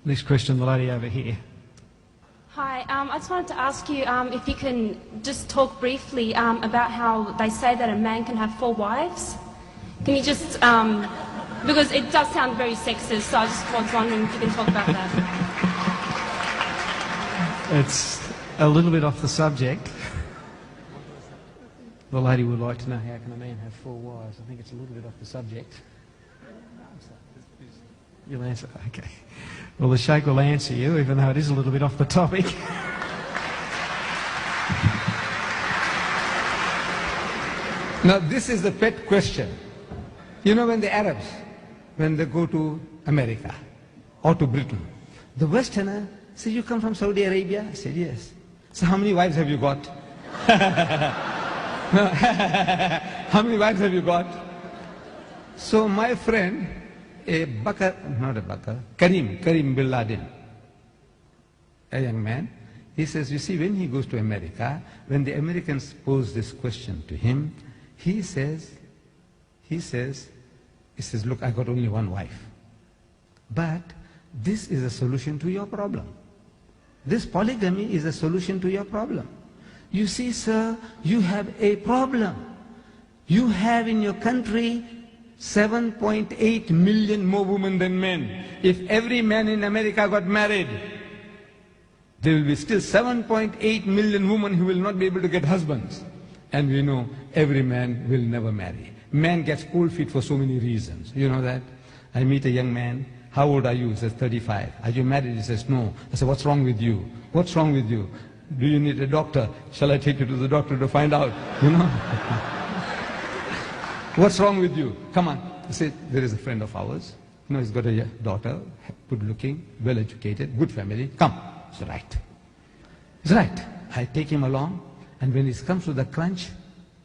Next question, the lady over here. Hi, I just wanted to ask you if you can just talk briefly about how they say that a man can have 4 wives. Can you just, because it does sound very sexist, so I just was wondering if you can talk about that. It's a little bit off the subject. The lady would like to know, how can a man have 4 wives? I think it's a little bit off the subject. You'll answer? Okay. Well, the Sheikh will answer you, even though it is a little bit off the topic. Now, this is the pet question. You know, when the Arabs, when they go to America or to Britain, the Westerner says, you come from Saudi Arabia? I said, yes. So how many wives have you got? How many wives have you got? So my friend, Karim bin Laden, a young man, he says, you see, when he goes to America, when the Americans pose this question to him, he says, look, I got only 1 wife. But this is a solution to your problem. This polygamy is a solution to your problem. You see, sir, you have a problem. You have in your country 7.8 million more women than men. If every man in America got married, there will be still 7.8 million women who will not be able to get husbands. And we know every man will never marry. Man gets cold feet for so many reasons. You know that? I meet a young man. How old are you? He says, 35. Are you married? He says, no. I said, what's wrong with you? What's wrong with you? Do you need a doctor? Shall I take you to the doctor to find out? You know? What's wrong with you? Come on. I said, there is a friend of ours. You know, he's got a daughter, good looking, well educated, good family. Come. He's right. He's right. I take him along, and when it comes to the crunch,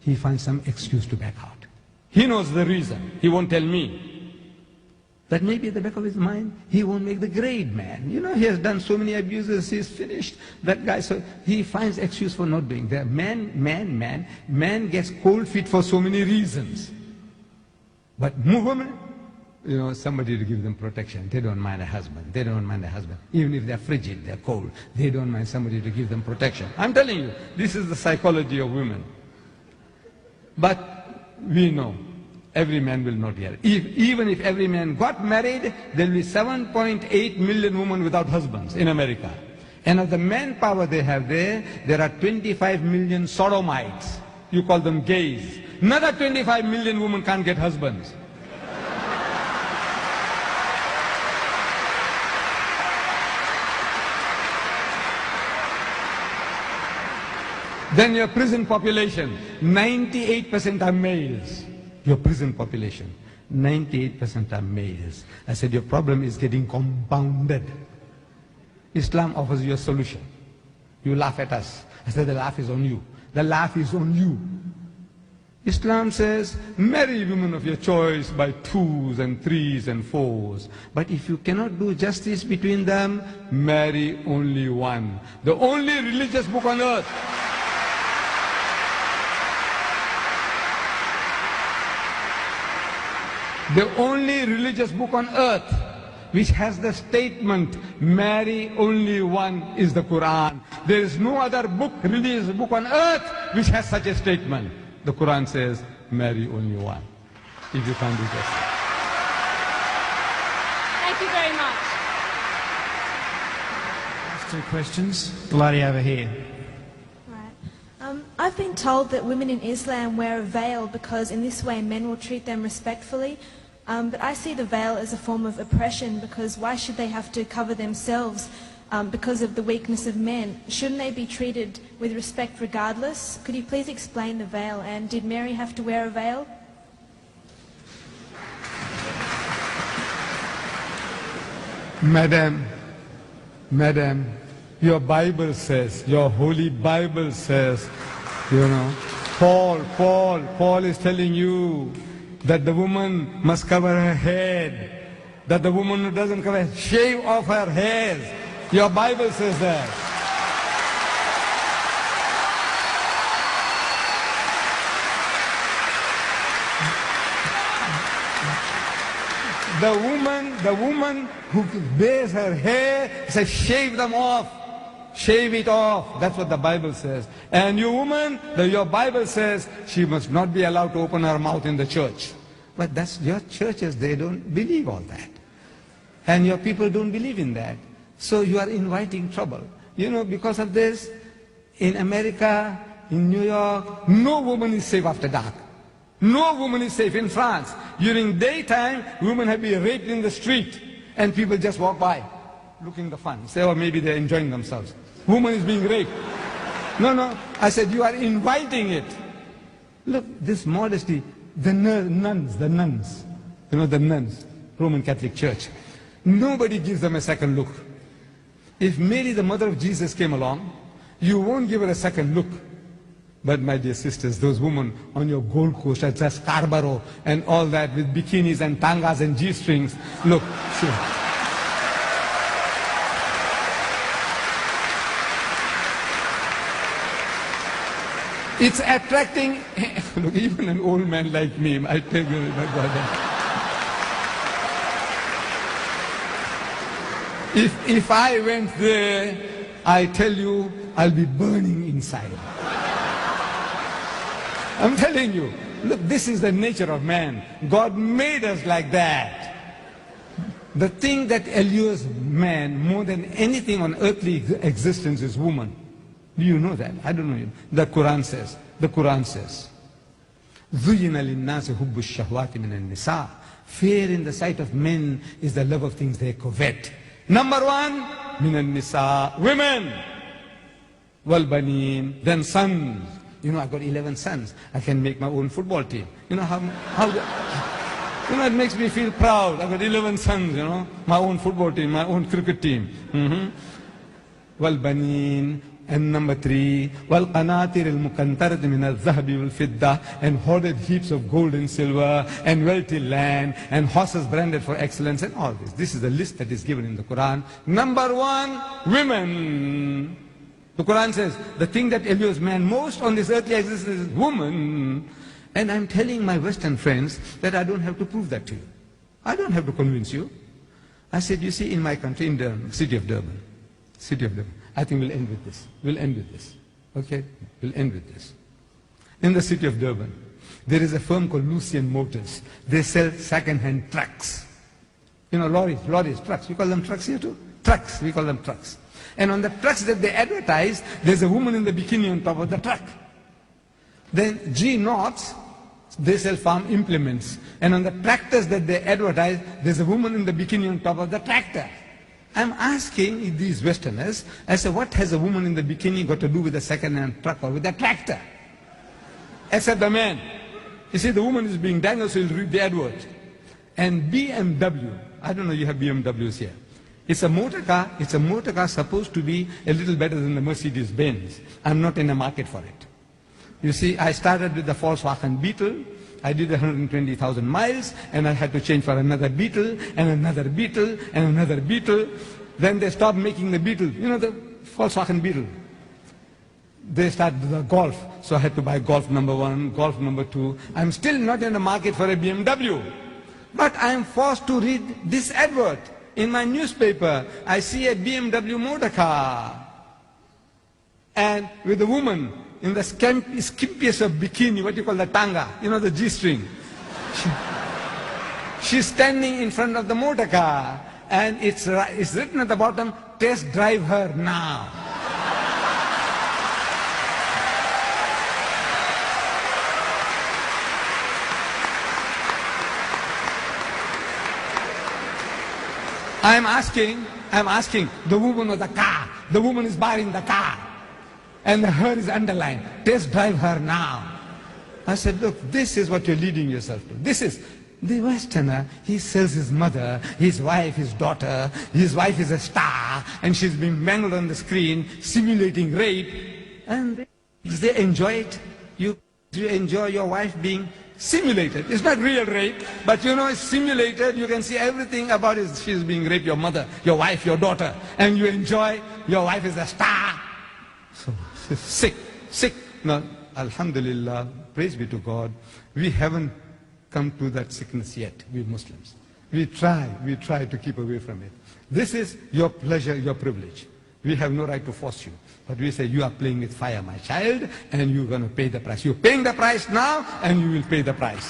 he finds some excuse to back out. He knows the reason. He won't tell me. That maybe at the back of his mind, he won't make the grade, man. You know, he has done so many abuses, he's finished. That guy, so he finds excuse for not doing that. Man gets cold feet for so many reasons. But women, you know, somebody to give them protection. They don't mind a husband. They don't mind a husband. Even if they're frigid, they're cold. They don't mind somebody to give them protection. I'm telling you, this is the psychology of women. But we know every man will not get it. Even if every man got married, there will be 7.8 million women without husbands in America. And of the manpower they have there are 25 million sodomites. You call them gays. Another 25 million women can't get husbands. Then your prison population, 98% are males. Your prison population, 98% are males. I said, your problem is getting compounded. Islam offers you a solution. You laugh at us. I said, the laugh is on you. The laugh is on you. Islam says, marry women of your choice by 2s and 3s and 4s. But if you cannot do justice between them, marry only one. The only religious book on earth. The only religious book on earth which has the statement, marry only one, is the Quran. There is no other book, religious book on earth which has such a statement. The Quran says, marry only one, if you can't do justice. Thank you very much. Last 2 questions. The lady over here. I've been told that women in Islam wear a veil because in this way men will treat them respectfully. But I see the veil as a form of oppression, because why should they have to cover themselves because of the weakness of men? Shouldn't they be treated with respect regardless? Could you please explain the veil, and did Mary have to wear a veil? Madam, your Bible says, your holy Bible says, you know, Paul is telling you that the woman must cover her head, that the woman who doesn't cover her, shave off her hairs. Your Bible says that. the woman who bears her hair, says shave them off. Shave it off. That's what the Bible says. And you woman, your Bible says she must not be allowed to open her mouth in the church. But that's your churches, they don't believe all that. And your people don't believe in that. So you are inviting trouble. You know, because of this, in America, in New York, no woman is safe after dark. No woman is safe. In France, during daytime, women have been raped in the street. And people just walk by, looking the fun. Say, oh, maybe they're enjoying themselves. Woman is being raped. No. I said, you are inviting it. Look, this modesty, the nuns, you know, the nuns, Roman Catholic Church. Nobody gives them a second look. If Mary, the mother of Jesus, came along, you won't give her a second look. But my dear sisters, those women on your Gold Coast at Scarborough and all that with bikinis and tangas and G-strings, look, see. It's attracting, look, even an old man like me, I tell you, my brother. If I went there, I tell you, I'll be burning inside. I'm telling you, look, this is the nature of man. God made us like that. The thing that allures man more than anything on earthly existence is woman. Do you know that? I don't know. The Quran says, زُيِّنَ لِلنَّاسِ حُبُّ الشَّهْوَاتِ مِنَ النِّسَاءِ. Fear in the sight of men is the love of things they covet. Number one, مِنَ النِّسَاءِ, women. وَالْبَنِينَ, then sons. You know, I've got 11 sons. I can make my own football team. You know you know, it makes me feel proud. I've got 11 sons, you know, my own football team, my own cricket team. وَالْبَنِينَ. And number three, وَالْقَنَاطِرِ الْمُقَنْطَرَةِ مِنَ الذَّهَبِ وَالْفِضَّةِ, and hoarded heaps of gold and silver, and wealthy land, and horses branded for excellence, and all this. This is the list that is given in the Quran. Number one, women. The Quran says, the thing that allures man most on this earthly existence is woman. And I'm telling my Western friends that I don't have to prove that to you. I don't have to convince you. I said, you see, in my country, in Durban, city of Durban, I think we'll end with this. Okay? We'll end with this. In the city of Durban, there is a firm called Lucian Motors. They sell second-hand trucks. You know, lorries, trucks. We call them trucks here too? Trucks, we call them trucks. And on the trucks that they advertise, there's a woman in the bikini on top of the truck. Then G Knots, they sell farm implements. And on the tractors that they advertise, there's a woman in the bikini on top of the tractor. I'm asking these Westerners, I said, what has a woman in the bikini got to do with a second-hand truck or with a tractor? Except the man. You see, the woman is being dangled, so he'll read the advert. And BMW, I don't know, you have BMWs here. It's a motor car supposed to be a little better than the Mercedes-Benz. I'm not in the market for it. You see, I started with the Volkswagen Beetle. I did 120,000 miles, and I had to change for another Beetle, and another Beetle, and another Beetle. Then they stopped making the Beetle. You know, the Volkswagen Beetle. They started the Golf. So I had to buy Golf number 1, Golf number 2. I'm still not in the market for a BMW. But I am forced to read this advert. In my newspaper, I see a BMW motor car. And with a woman in the skimpiest of bikini, what you call the tanga, you know, the G-string. She's standing in front of the motor car. And it's written at the bottom, test drive her now. I'm asking the woman of the car. The woman is buying the car. And the her is underlined. Test drive her now. I said, look, this is what you're leading yourself to. This is the Westerner. He sells his mother, his wife, his daughter. His wife is a star. And she's being mangled on the screen, simulating rape. And they enjoy it. You enjoy your wife being simulated. It's not real rape, but you know it's simulated. You can see everything about it. She's being raped, your mother, your wife, your daughter, and you enjoy your wife is a star. So sick. Now, alhamdulillah, praise be to God, we haven't come to that sickness yet, we Muslims. We try to keep away from it. This is your pleasure, your privilege. We have no right to force you. But we say, you are playing with fire, my child, and you're going to pay the price. You're paying the price now, and you will pay the price.